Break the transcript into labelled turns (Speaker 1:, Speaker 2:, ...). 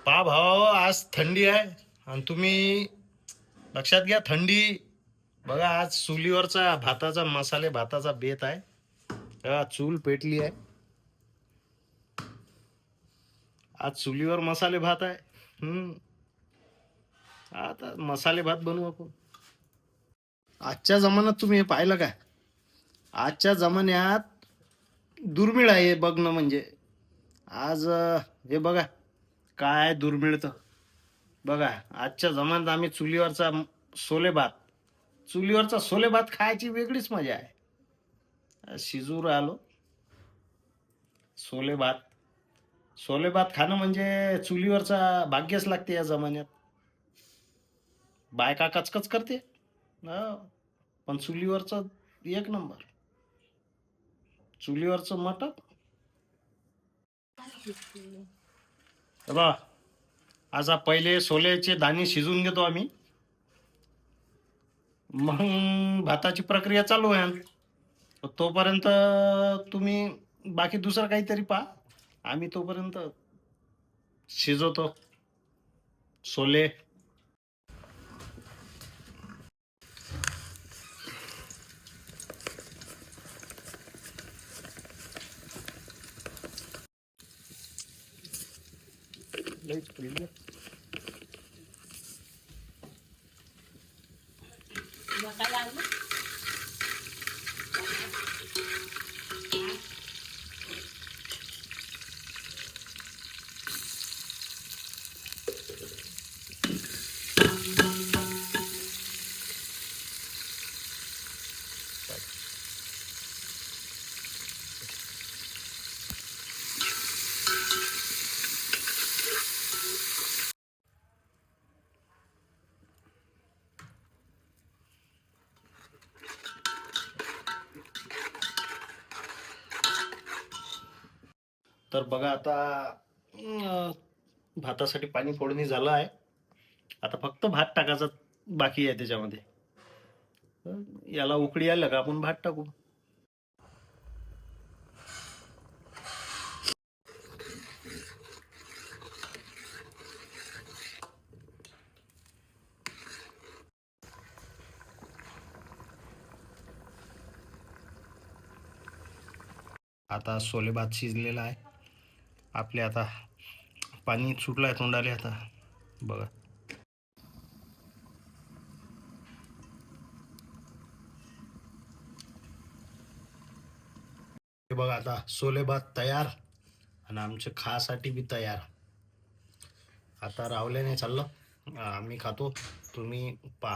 Speaker 1: पा भाव आज थंडी आहे आणि तुम्ही लक्षात घ्या थंडी. बघा आज चुलीवरचा भाताचा मसाले भाताचा बेत आहे. चूल पेटली आहे. आज चुलीवर मसाले भात आहे. आता मसाले भात बनवू आपण. आजच्या जमान्यात तुम्ही हे पाहिलं काय? आजच्या जमान्यात दुर्मिळ आहे बघणं म्हणजे. आज हे बघा काय दुर्मिळ तर. बघा आजच्या जमान्यात आम्ही सोले भात चुलीवरचा सोले भात खायची वेगळीच मजा आहे. शिजू राहिलो सोले भात. सोले भात खाणं म्हणजे चुलीवरचा भाग्यच लागते या जमान्यात. बायका कचकच करते पण चुलीवरचं एक नंबर. चुलीवरचं मटण बा. आज पहिले सोल्याचे दाणे शिजून घेतो आम्ही, मग भाताची प्रक्रिया चालू आहे. तोपर्यंत तुम्ही बाकी दुसरं काहीतरी पहा. आम्ही तोपर्यंत शिजवतो सोले. तर बघा आता भातासाठी पाणी फोडणी झालं आहे. आता फक्त भात टाकायचा बाकी आहे त्याच्यामध्ये. याला उकळी आलं का आपण भात टाकू. आता सोले भात शिजलेला आहे. आपले आता पाणी सुटलं तोंडाले आता. बघा हे बघा आता सोले भात तयार आणि आमच्या खासाठी बी तयार. आता रावल्याने चाललं. आम्ही खातो, तुम्ही पा.